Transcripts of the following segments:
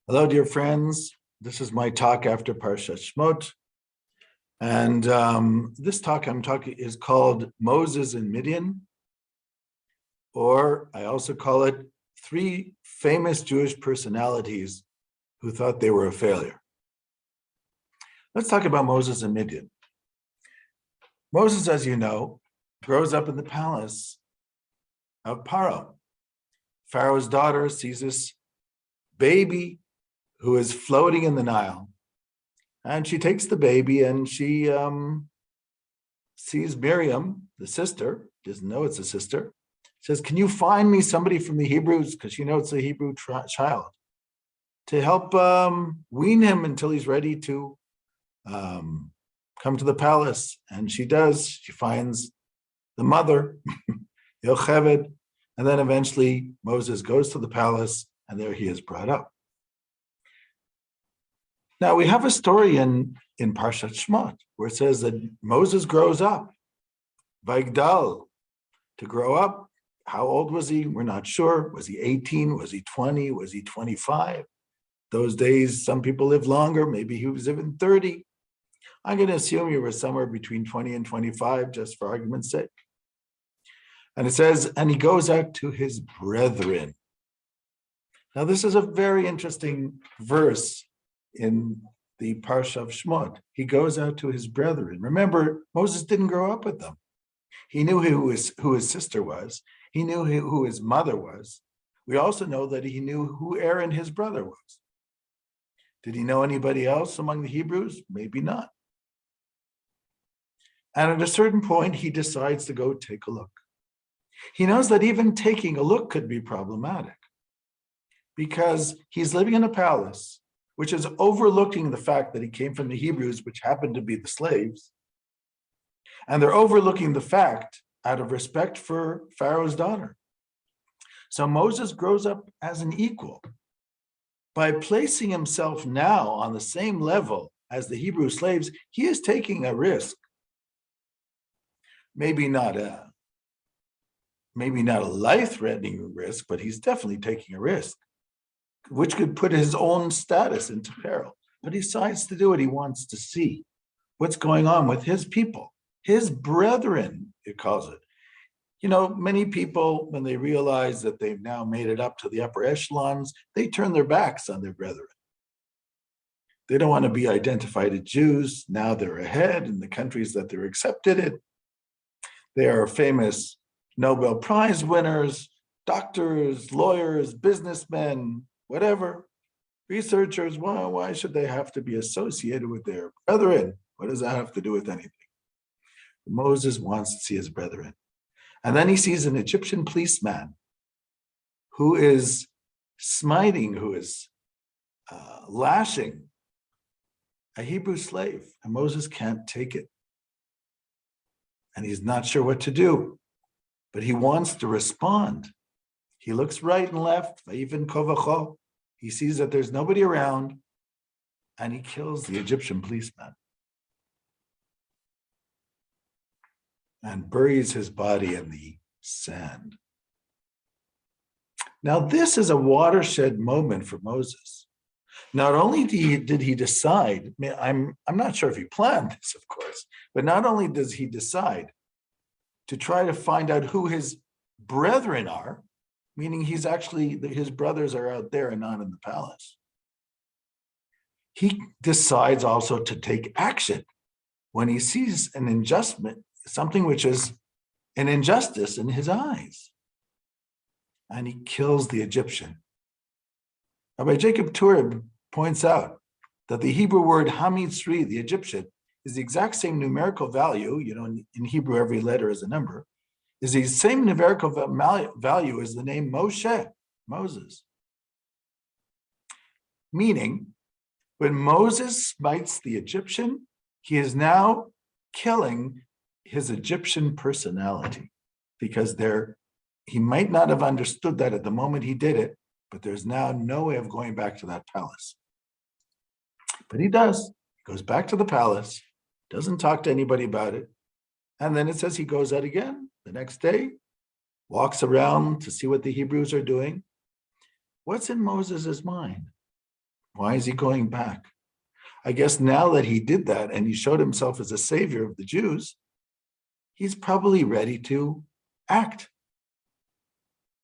Hello, dear friends. This is my talk after Parshat Shmot. And this talk I'm talking is called Moses and Midian, or I also call it Three Famous Jewish Personalities Who Thought They Were a Failure. Let's talk about Moses and Midian. Moses, as you know, grows up in the palace of Paro. Pharaoh's daughter sees this baby who is floating in the Nile. And she takes the baby and she sees Miriam, the sister, doesn't know it's a sister, says, can you find me somebody from the Hebrews, because she knows it's a Hebrew child, to help wean him until he's ready to come to the palace. And she does. She finds the mother, Yocheved, and then eventually Moses goes to the palace and there he is brought up. Now, we have a story in Parshat Shmot where it says that Moses grows up, Vaigdal, to grow up. How old was he? We're not sure. Was he 18? Was he 20? Was he 25? Those days, some people live longer. Maybe he was even 30. I'm going to assume he was somewhere between 20 and 25, just for argument's sake. And it says, and he goes out to his brethren. Now, this is a very interesting verse in the Parsha of Shmot. He goes out to his brethren. Remember, Moses didn't grow up with them. He knew who his sister was. He knew who his mother was. We also know that he knew who Aaron, his brother, was. Did he know anybody else among the Hebrews? Maybe not. And at a certain point, he decides to go take a look. He knows that even taking a look could be problematic because he's living in a palace which is overlooking the fact that he came from the Hebrews, which happened to be the slaves. And they're overlooking the fact out of respect for Pharaoh's daughter. So Moses grows up as an equal. By placing himself now on the same level as the Hebrew slaves, he is taking a risk. Maybe not a life-threatening risk, but he's definitely taking a risk, which could put his own status into peril. But he decides to do it. He wants to see what's going on with his people, his brethren, it calls it. You know, many people, when they realize that they've now made it up to the upper echelons, they turn their backs on their brethren. They don't want to be identified as Jews. Now they're ahead in the countries that they're accepted in. They are famous Nobel Prize winners, doctors, lawyers, businessmen, whatever, researchers. Why should they have to be associated with their brethren? What does that have to do with anything? Moses wants to see his brethren. And then he sees an Egyptian policeman who is smiting, who is lashing a Hebrew slave. And Moses can't take it. And he's not sure what to do, but he wants to respond. He looks right and left, even kovacho. He sees that there's nobody around, and he kills the Egyptian policeman and buries his body in the sand. Now, this is a watershed moment for Moses. Not only did he decide, I'm not sure if he planned this, of course, but not only does he decide to try to find out who his brethren are, meaning his brothers are out there and not in the palace. He decides also to take action when he sees an injustice, something which is an injustice in his eyes. And he kills the Egyptian. Rabbi Jacob Tureb points out that the Hebrew word Hamitzri, the Egyptian, is the exact same numerical value, in Hebrew every letter is a number, is the same numerical value as the name Moshe, Moses. Meaning, when Moses smites the Egyptian, he is now killing his Egyptian personality, because he might not have understood that at the moment he did it, but there's now no way of going back to that palace. But he does. He goes back to the palace, doesn't talk to anybody about it, and then it says he goes out again the next day, walks around to see what the Hebrews are doing. What's in Moses' mind? Why is he going back? I guess now that he did that and he showed himself as a savior of the Jews, he's probably ready to act,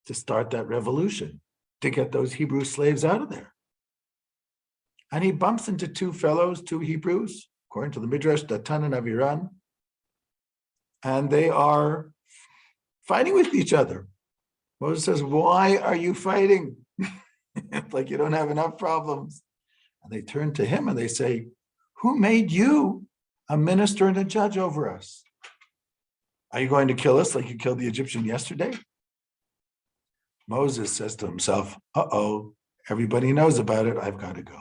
to start that revolution, to get those Hebrew slaves out of there. And he bumps into two Hebrews, according to the Midrash, Datan and Aviran, and they are fighting with each other. Moses says, why are you fighting? It's like you don't have enough problems. And they turn to him and they say, who made you a minister and a judge over us? Are you going to kill us like you killed the Egyptian yesterday? Moses says to himself, uh-oh, everybody knows about it. I've got to go.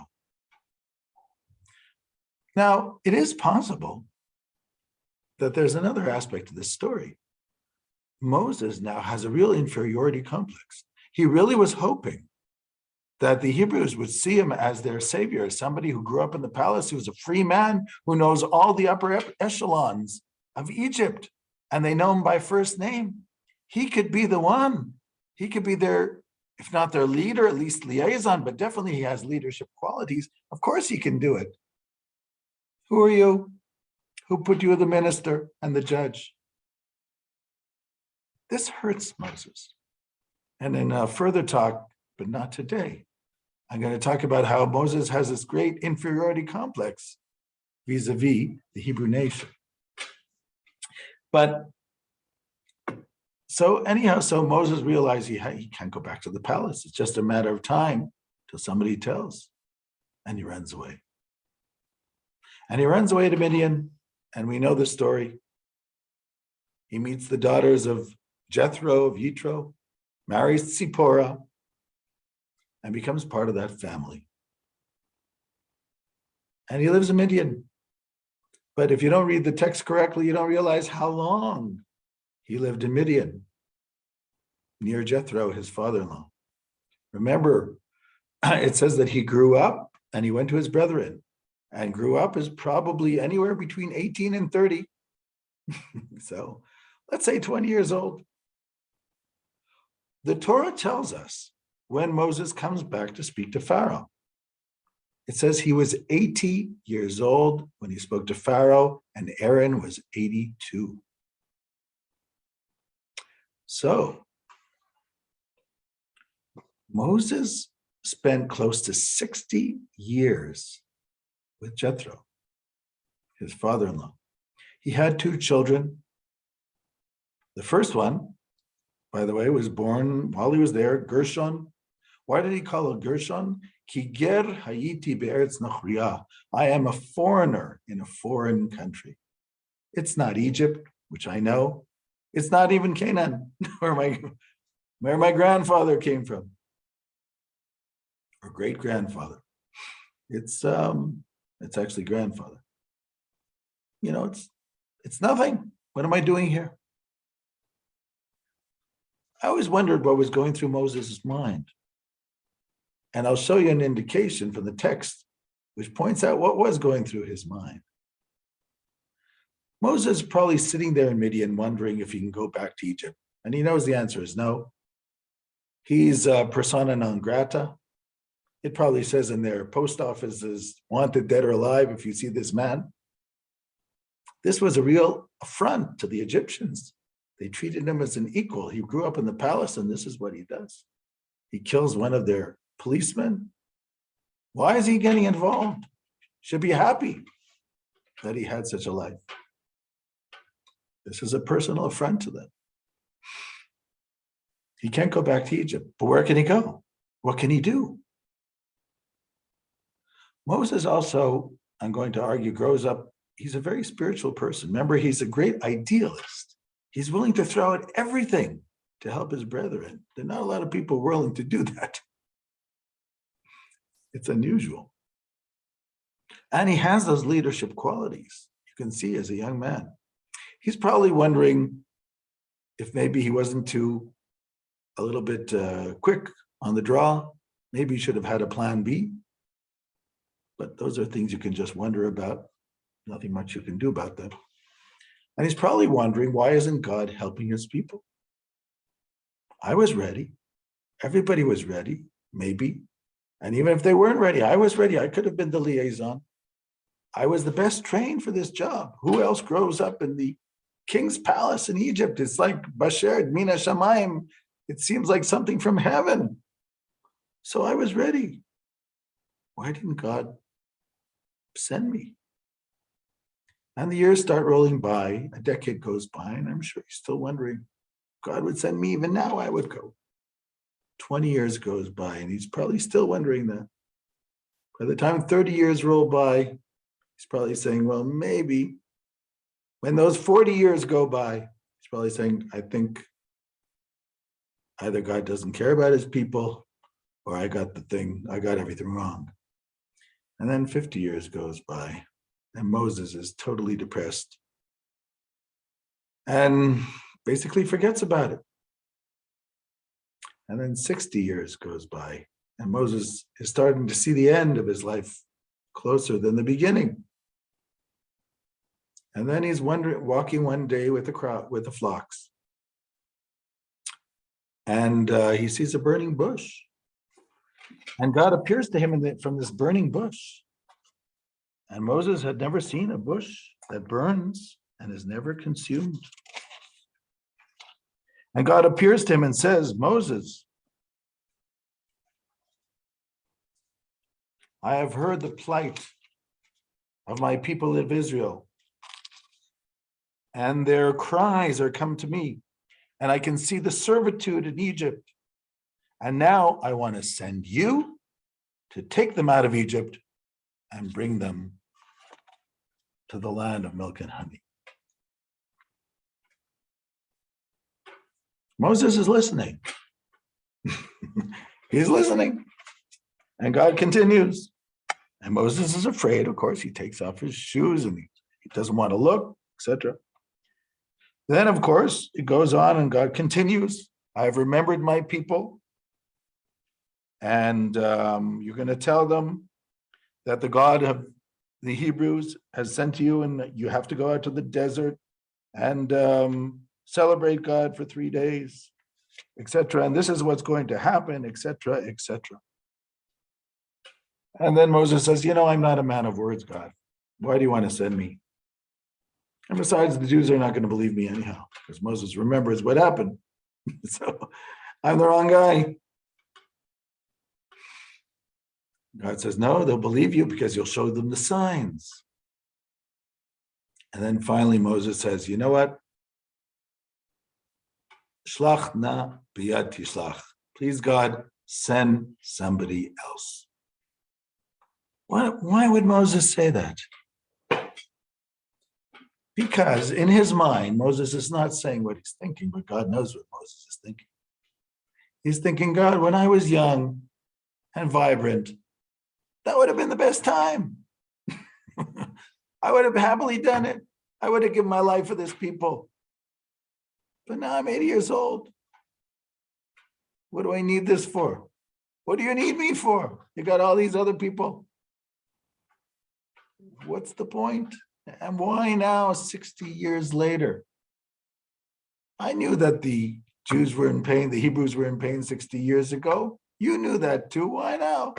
Now, it is possible that there's another aspect to this story. Moses now has a real inferiority complex. He really was hoping that the Hebrews would see him as their savior, as somebody who grew up in the palace, who's a free man, who knows all the upper echelons of Egypt, and they know him by first name. He could be the one. He could be their, if not their leader, at least liaison, but definitely he has leadership qualities. Of course he can do it. Who are you? Who put you the minister and the judge? This hurts Moses. And in a further talk, but not today, I'm going to talk about how Moses has this great inferiority complex vis-a-vis the Hebrew nation. But so Moses realized he can't go back to the palace. It's just a matter of time till somebody tells, and he runs away. And he runs away to Midian, and we know the story. He meets the daughters of Jethro, of Yitro, marries Zipporah, and becomes part of that family. And he lives in Midian. But if you don't read the text correctly, you don't realize how long he lived in Midian, near Jethro, his father-in-law. Remember, it says that he grew up and he went to his brethren. And grew up is probably anywhere between 18 and 30. So let's say 20 years old. The Torah tells us when Moses comes back to speak to Pharaoh. It says he was 80 years old when he spoke to Pharaoh, and Aaron was 82. So Moses spent close to 60 years with Jethro, his father-in-law. He had two children. The first one, by the way, was born while he was there, Gershon. Why did he call it Gershon? Ki ger hayiti be'eretz nachriya. I am a foreigner in a foreign country. It's not Egypt, which I know. It's not even Canaan, where my grandfather came from, or great-grandfather. It's actually grandfather. It's nothing. What am I doing here? I always wondered what was going through Moses' mind. And I'll show you an indication from the text, which points out what was going through his mind. Moses is probably sitting there in Midian wondering if he can go back to Egypt. And he knows the answer is no. He's persona non grata. It probably says in their post offices, wanted dead or alive if you see this man. This was a real affront to the Egyptians. They treated him as an equal. He grew up in the palace, and this is what he does. He kills one of their policemen. Why is he getting involved? Should be happy that he had such a life. This is a personal affront to them. He can't go back to Egypt, but where can he go? What can he do? Moses also, I'm going to argue, grows up, he's a very spiritual person. Remember, he's a great idealist. He's willing to throw out everything to help his brethren. There are not a lot of people willing to do that. It's unusual. And he has those leadership qualities. You can see as a young man. He's probably wondering if maybe he wasn't a little bit quick on the draw. Maybe he should have had a plan B. But those are things you can just wonder about. Nothing much you can do about them. And he's probably wondering, why isn't God helping his people? I was ready. Everybody was ready, maybe. And even if they weren't ready, I was ready. I could have been the liaison. I was the best trained for this job. Who else grows up in the king's palace in Egypt? It's like Basher, Mina Shamayim. It seems like something from heaven. So I was ready. Why didn't God send me? And the years start rolling by. A decade goes by, and I'm sure he's still wondering, God would send me, even now I would go. 20 years goes by, and he's probably still wondering that. By the time 30 years roll by, he's probably saying, well, maybe. When those 40 years go by, he's probably saying, I think either God doesn't care about his people, or I got everything wrong. And then 50 years goes by, and Moses is totally depressed and basically forgets about it. And then 60 years goes by, and Moses is starting to see the end of his life closer than the beginning. And then he's walking one day with the flocks, and he sees a burning bush. And God appears to him from this burning bush. And Moses had never seen a bush that burns and is never consumed. And God appears to him and says, Moses, I have heard the plight of my people of Israel, and their cries are come to me, and I can see the servitude in Egypt. And now I want to send you to take them out of Egypt and bring them to the land of milk and honey. Moses is listening. He's listening. And God continues. And Moses is afraid, of course. He takes off his shoes and he doesn't want to look, etc. Then, of course, it goes on and God continues. I have remembered my people. And you're going to tell them that the God of the Hebrews has sent to you, and that you have to go out to the desert and celebrate God for 3 days, etc. And this is what's going to happen, etc., etc. And then Moses says, I'm not a man of words, God. Why do you want to send me? And besides, the Jews are not going to believe me anyhow, because Moses remembers what happened. So I'm the wrong guy. God says, no, they'll believe you because you'll show them the signs. And then finally Moses says, you know what? Shlach na biyad tishlach. Please, God, send somebody else. Why would Moses say that? Because in his mind, Moses is not saying what he's thinking, but God knows what Moses is thinking. He's thinking, God, when I was young and vibrant, that would have been the best time. I would have happily done it. I would have given my life for this people. But now I'm 80 years old. What do I need this for? What do you need me for? You got all these other people. What's the point? And why now, 60 years later? I knew that the Jews were in pain, the Hebrews were in pain 60 years ago. You knew that too. Why now?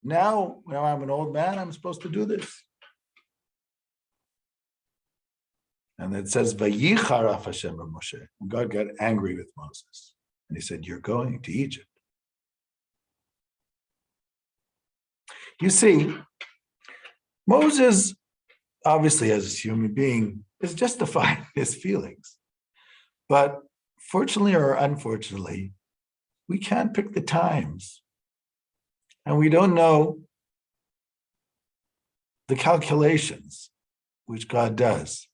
Now, when I'm an old man, I'm supposed to do this. And it says, Vayicharaf Hashem Moshe. God got angry with Moses. And he said, you're going to Egypt. You see, Moses, obviously as a human being, is justifying his feelings. But fortunately or unfortunately, we can't pick the times. And we don't know the calculations which God does.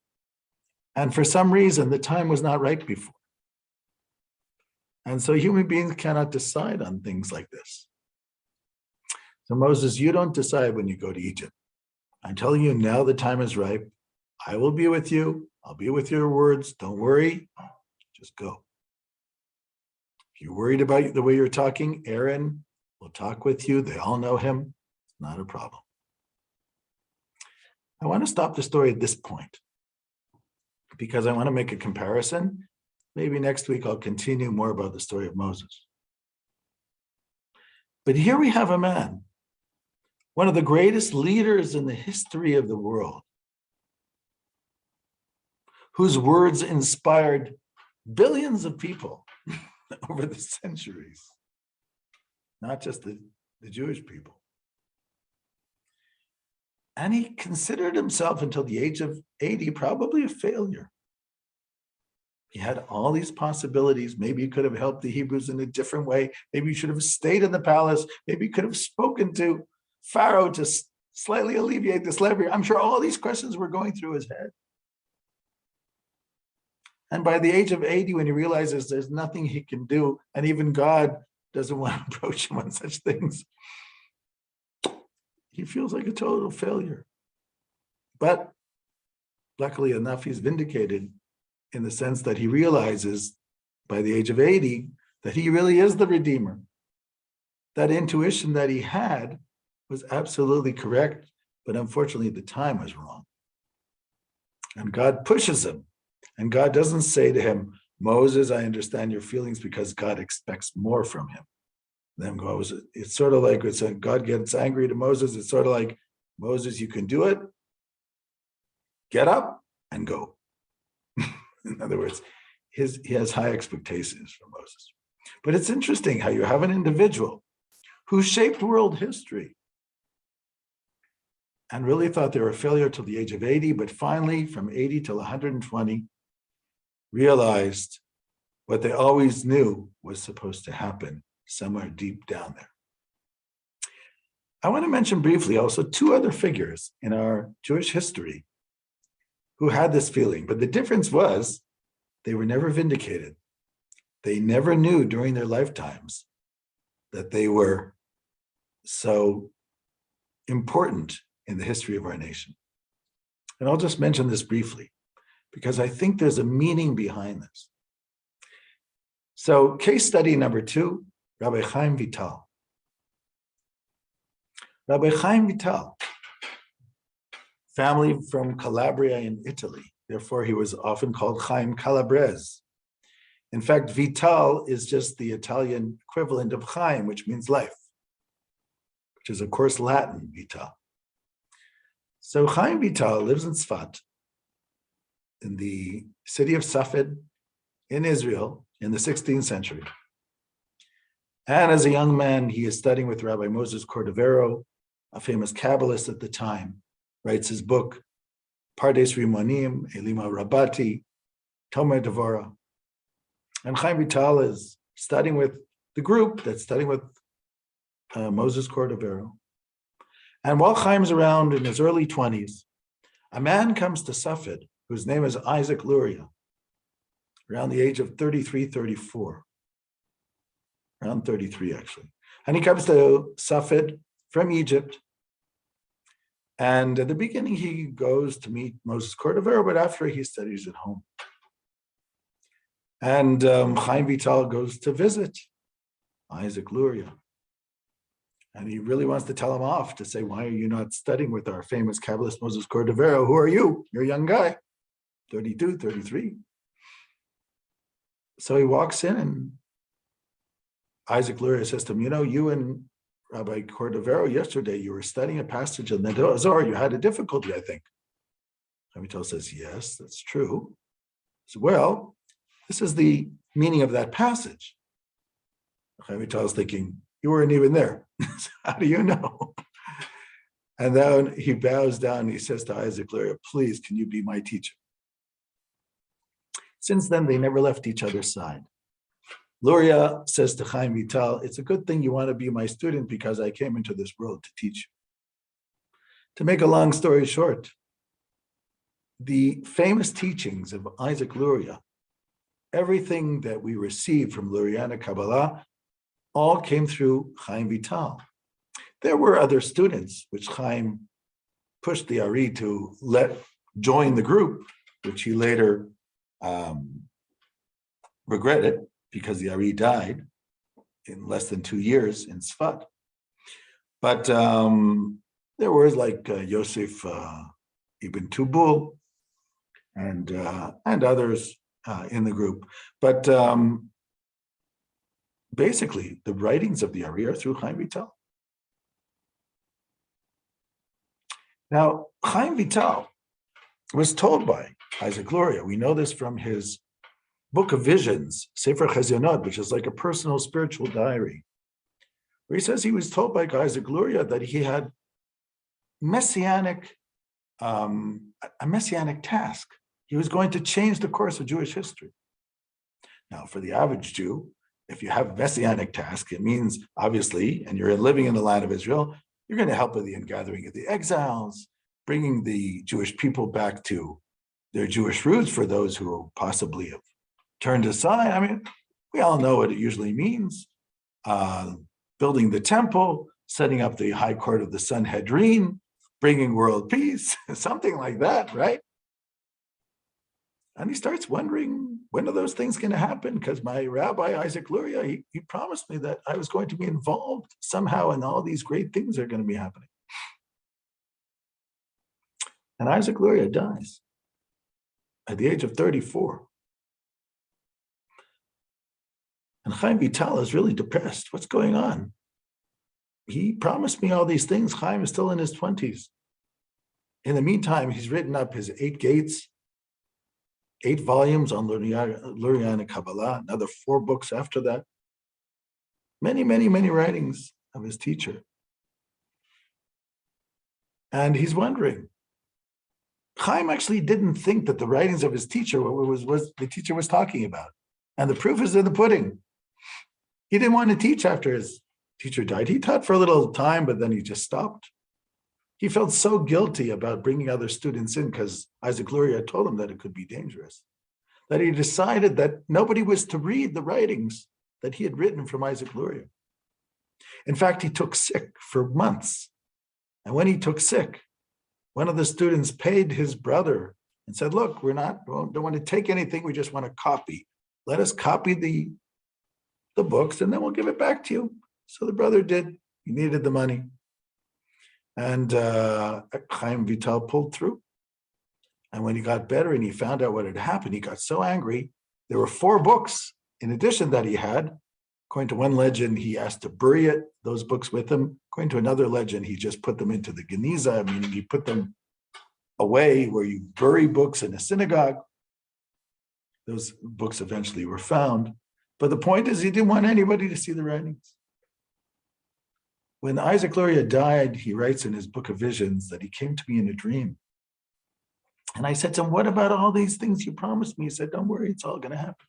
And for some reason, the time was not right before. And so human beings cannot decide on things like this. So Moses, you don't decide when you go to Egypt. I'm telling you now the time is ripe. I will be with you. I'll be with your words. Don't worry. Just go. If you're worried about the way you're talking, Aaron will talk with you. They all know him. It's not a problem. I want to stop the story at this point because I want to make a comparison. Maybe next week I'll continue more about the story of Moses. But here we have a man, one of the greatest leaders in the history of the world, whose words inspired billions of people over the centuries, not just the Jewish people. And he considered himself until the age of 80 probably a failure. He had all these possibilities. Maybe he could have helped the Hebrews in a different way. Maybe he should have stayed in the palace. Maybe he could have spoken to Pharaoh to slightly alleviate the slavery. I'm sure all these questions were going through his head. And by the age of 80, when he realizes there's nothing he can do, and even God doesn't want to approach him on such things, he feels like a total failure. But luckily enough, he's vindicated in the sense that he realizes by the age of 80 that he really is the Redeemer. That intuition that he had was absolutely correct, but unfortunately the time was wrong. And God pushes him. And God doesn't say to him, Moses, I understand your feelings, because God expects more from him. Then it's sort of like when God gets angry to Moses, it's sort of like, Moses, you can do it. Get up and go. In other words, he has high expectations for Moses. But it's interesting how you have an individual who shaped world history and really thought they were a failure till the age of 80, but finally from 80 till 120, realized what they always knew was supposed to happen somewhere deep down there. I want to mention briefly also two other figures in our Jewish history who had this feeling, but the difference was they were never vindicated. They never knew during their lifetimes that they were so important in the history of our nation. And I'll just mention this briefly, because I think there's a meaning behind this. So case study number 2, Rabbi Chaim Vital. Rabbi Chaim Vital, family from Calabria in Italy. Therefore, he was often called Chaim Calabrese. In fact, Vital is just the Italian equivalent of Chaim, which means life, which is, of course, Latin, Vital. So Chaim Vital lives in Tzfat, in the city of Safed in Israel in the 16th century. And as a young man, he is studying with Rabbi Moses Cordovero, a famous Kabbalist at the time, writes his book, Pardes Rimonim, Elima Rabati, Tomer Devora. And Chaim Vital is studying with the group that's studying with Moses Cordovero. And while Chaim's around in his early 20s, a man comes to Safed whose name is Isaac Luria, around the age of 33, 34. Around 33, actually. And he comes to Safed from Egypt. And at the beginning, he goes to meet Moses Cordovero, but after he studies at home. And Chaim Vital goes to visit Isaac Luria. And he really wants to tell him off to say, why are you not studying with our famous Kabbalist Moses Cordovero? Who are you? You're a young guy, 32, 33. So he walks in and Isaac Luria says to him, you and Rabbi Cordovero yesterday, you were studying a passage in the Zohar. You had a difficulty, I think. Chaim Vital says, yes, that's true. So, well, this is the meaning of that passage. Chaim Vital is thinking, you weren't even there. How do you know? And then he bows down and he says to Isaac Luria, please, can you be my teacher? Since then, they never left each other's side. Luria says to Chaim Vital, it's a good thing you want to be my student because I came into this world to teach you. To make a long story short, the famous teachings of Isaac Luria, everything that we received from Luriana Kabbalah, all came through Chaim Vital. There were other students which Chaim pushed the Ari to join the group, which he later regretted because the Ari died in less than 2 years in Tzfat. But there was like Yosef Ibn Tubul and others in the group. But basically the writings of the Ari are through Chaim Vital. Now, Chaim Vital was told by Isaac Luria, we know this from his Book of Visions, Sefer Chazionot, which is like a personal spiritual diary, where he says he was told by Isaac Luria that he had a messianic task. He was going to change the course of Jewish history. Now, for the average Jew, if you have a messianic task, it means obviously, and you're living in the land of Israel, you're going to help with the ingathering of the exiles, bringing the Jewish people back to their Jewish roots for those who possibly have turned aside. I mean, we all know what it usually means. Building the temple, setting up the high court of the Sanhedrin, bringing world peace, something like that, right? And he starts wondering, when are those things going to happen? Because my rabbi, Isaac Luria, he promised me that I was going to be involved somehow and all these great things are going to be happening. And Isaac Luria dies at the age of 34. And Chaim Vital is really depressed. What's going on? He promised me all these things. Chaim is still in his 20s. In the meantime, he's written up his 8 gates, 8 volumes on Lurianic Kabbalah, another 4 books after that. Many, many, many writings of his teacher. And he's wondering. Chaim actually didn't think that the writings of his teacher was the teacher was talking about. And the proof is in the pudding. He didn't want to teach after his teacher died. He taught for a little time, but then he just stopped. He felt so guilty about bringing other students in because Isaac Luria told him that it could be dangerous, that he decided that nobody was to read the writings that he had written from Isaac Luria. In fact, he took sick for months. And when he took sick, one of the students paid his brother and said, look, don't want to take anything, we just want to copy. Let us copy the books and then we'll give it back to you. So the brother did. He needed the money. And Chaim Vital pulled through. And when he got better and he found out what had happened, he got so angry. There were 4 books in addition that he had. According to one legend, he asked to bury those books with him. According to another legend, he just put them into the Geniza, meaning he put them away where you bury books in a synagogue. Those books eventually were found. But the point is, he didn't want anybody to see the writings. When Isaac Luria died, he writes in his Book of Visions that he came to me in a dream. And I said to him, what about all these things you promised me? He said, don't worry, it's all going to happen.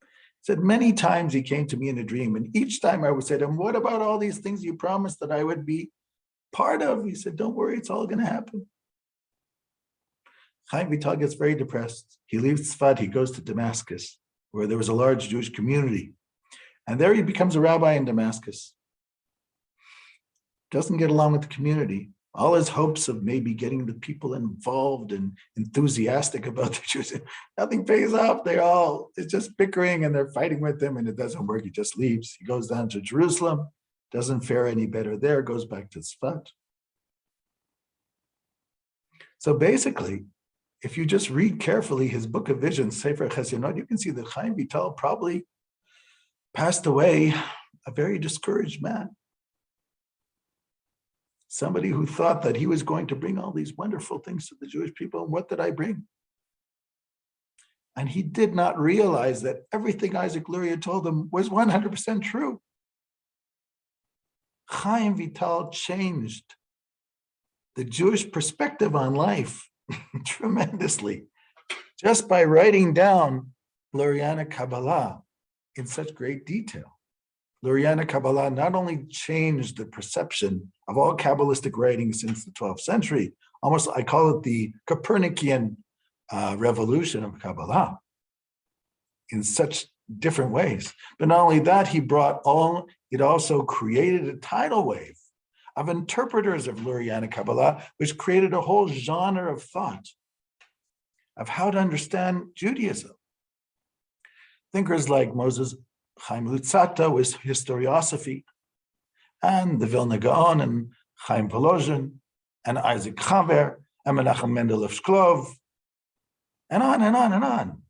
He said, many times he came to me in a dream, and each time I would say to him, what about all these things you promised that I would be part of? He said, don't worry, it's all going to happen. Chaim Vital gets very depressed. He leaves Tzfat, he goes to Damascus, where there was a large Jewish community. And there he becomes a rabbi in Damascus. Doesn't get along with the community. All his hopes of maybe getting the people involved and enthusiastic about the Jews, nothing pays off. It's just bickering and they're fighting with him and it doesn't work. He just leaves. He goes down to Jerusalem, doesn't fare any better there, goes back to Tzfat. So basically, if you just read carefully his Book of Visions, Sefer Chazionot, you can see that Chaim Vital probably passed away a very discouraged man. Somebody who thought that he was going to bring all these wonderful things to the Jewish people. And what did I bring? And he did not realize that everything Isaac Luria told him was 100% true. Chaim Vital changed the Jewish perspective on life tremendously just by writing down Lurianic Kabbalah in such great detail. Lurianic Kabbalah not only changed the perception of all Kabbalistic writings since the 12th century, almost I call it the Copernican revolution of Kabbalah in such different ways. But not only that, it also created a tidal wave of interpreters of Lurianic Kabbalah, which created a whole genre of thought of how to understand Judaism. Thinkers like Moses Chaim Luzzatto with historiosophy, and the Vilna Gaon and Chaim Volozhin, and Isaac Chaver, and Menachem Mendeleev Shklov, and on and on and on.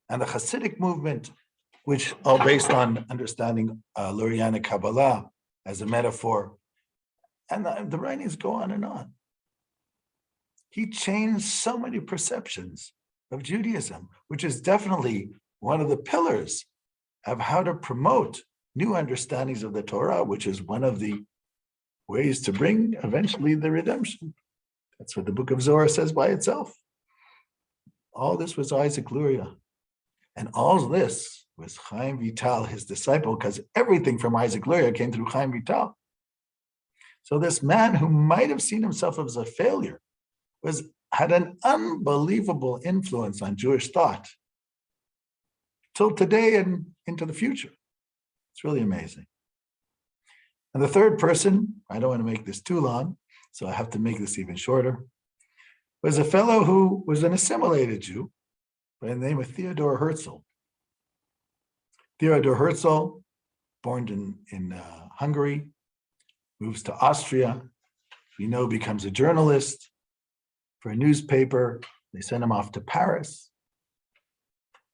And the Hasidic movement, which all based on understanding Lurianic Kabbalah as a metaphor. And the writings go on and on. He changed so many perceptions of Judaism, which is definitely one of the pillars of how to promote new understandings of the Torah, which is one of the ways to bring eventually the redemption. That's what the book of Zohar says by itself. All this was Isaac Luria. And all this was Chaim Vital, his disciple, because everything from Isaac Luria came through Chaim Vital. So this man who might have seen himself as a failure had an unbelievable influence on Jewish thought till today and into the future. It's really amazing. And the third person, I don't want to make this too long, so I have to make this even shorter, was a fellow who was an assimilated Jew by the name of Theodore Herzl. Theodore Herzl, born in Hungary, moves to Austria, we know becomes a journalist for a newspaper. They send him off to Paris.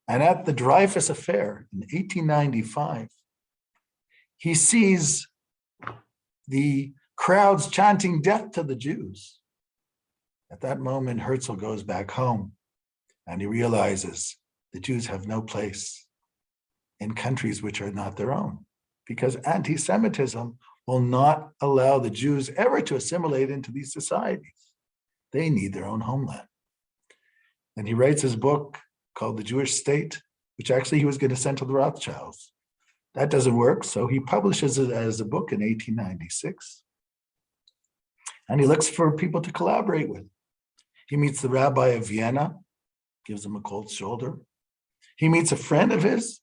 And at the Dreyfus Affair in 1895, he sees the crowds chanting death to the Jews. At that moment, Herzl goes back home and he realizes the Jews have no place in countries which are not their own, because anti-Semitism will not allow the Jews ever to assimilate into these societies. They need their own homeland. And he writes his book called The Jewish State, which actually he was going to send to the Rothschilds. That doesn't work, so he publishes it as a book in 1896. And he looks for people to collaborate with. He meets the rabbi of Vienna, gives him a cold shoulder. He meets a friend of his,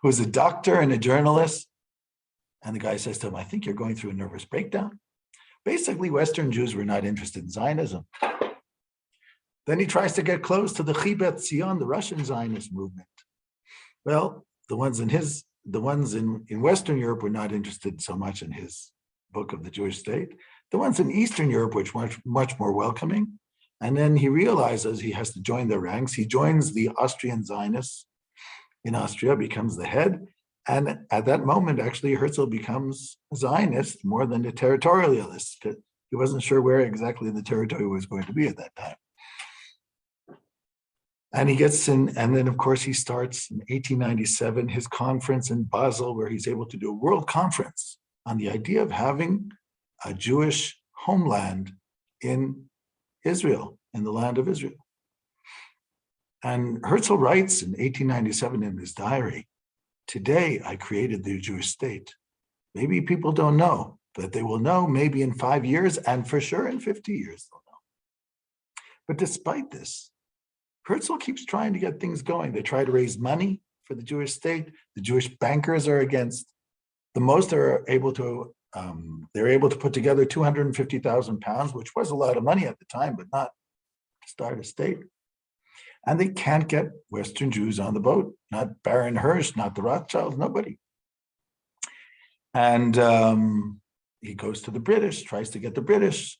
who's a doctor and a journalist. And the guy says to him, I think you're going through a nervous breakdown. Basically, Western Jews were not interested in Zionism. Then he tries to get close to the Chibet Zion, the Russian Zionist movement. Well, the ones in Western Europe were not interested so much in his book of the Jewish State. The ones in Eastern Europe were much more welcoming. And then he realizes he has to join their ranks. He joins the Austrian Zionists in Austria, becomes the head. And at that moment, actually, Herzl becomes a Zionist more than a territorialist. He wasn't sure where exactly the territory was going to be at that time. And he gets in, and then, of course, he starts in 1897 his conference in Basel, where he's able to do a world conference on the idea of having a Jewish homeland in Israel, in the land of Israel. And Herzl writes in 1897 in his diary, today I created the Jewish state. Maybe people don't know, but they will know maybe in 5 years, and for sure in 50 years they'll know. But despite this, Herzl keeps trying to get things going. They try to raise money for the Jewish state. The Jewish bankers are against. The most are able to, they're able to put together 250,000 pounds, which was a lot of money at the time, but not to start a state. And they can't get Western Jews on the boat, not Baron Hirsch, not the Rothschilds, nobody. And he goes to the British, tries to get the British.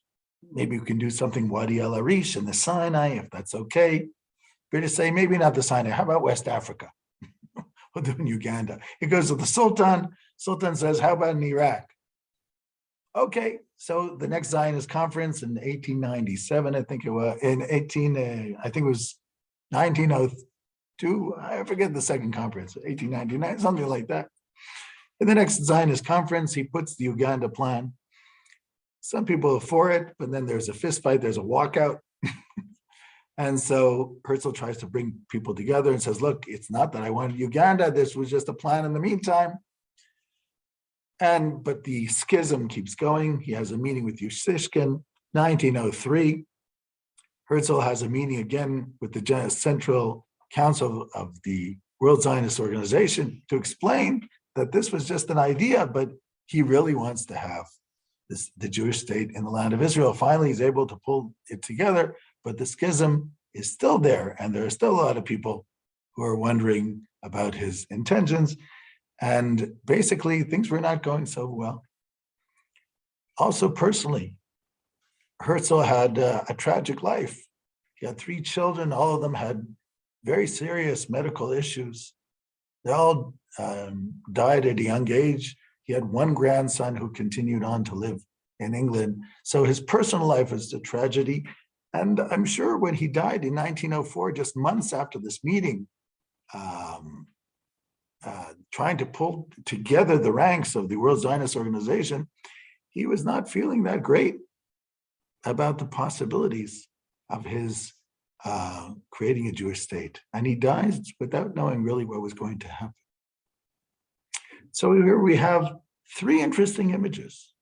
Maybe we can do something Wadi El Arish and the Sinai, if that's okay. British say, maybe not the Sinai, how about West Africa? We'll do in Uganda. He goes to the Sultan. Sultan says, how about in Iraq? Okay, so the next Zionist conference in 1897, I think it was, I think it was 1902, I forget the second conference, 1899, something like that. In the next Zionist conference, he puts the Uganda plan. Some people are for it, but then there's a fist fight, there's a walkout. And so Herzl tries to bring people together and says, look, it's not that I wanted Uganda, this was just a plan in the meantime. But the schism keeps going. He has a meeting with Yushishkin, 1903. Herzl has a meeting again with the Central Council of the World Zionist Organization to explain that this was just an idea, but he really wants to have the Jewish state in the land of Israel. Finally, he's able to pull it together, but the schism is still there, and there are still a lot of people who are wondering about his intentions. And basically, things were not going so well. Also, personally, Herzl had a tragic life. He had 3 children. All of them had very serious medical issues. They all died at a young age. He had one grandson who continued on to live in England. So his personal life was a tragedy. And I'm sure when he died in 1904, just months after this meeting, trying to pull together the ranks of the World Zionist Organization, he was not feeling that great about the possibilities of his creating a Jewish state. And he dies without knowing really what was going to happen. So here we have three interesting images.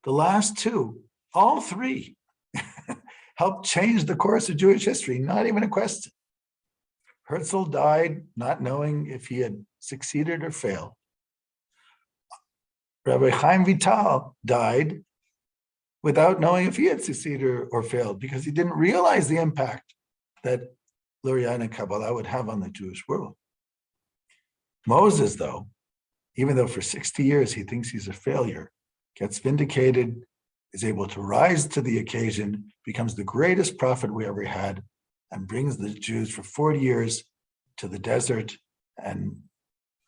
The last two, all three, helped change the course of Jewish history, not even a question. Herzl died not knowing if he had succeeded or failed. Rabbi Chaim Vital died without knowing if he had succeeded or failed, because he didn't realize the impact that Luria and Kabbalah would have on the Jewish world. Moses, though, even though for 60 years he thinks he's a failure, gets vindicated, is able to rise to the occasion, becomes the greatest prophet we ever had, and brings the Jews for 40 years to the desert, and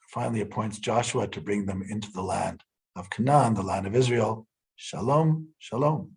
finally appoints Joshua to bring them into the land of Canaan, the land of Israel. Shalom, shalom.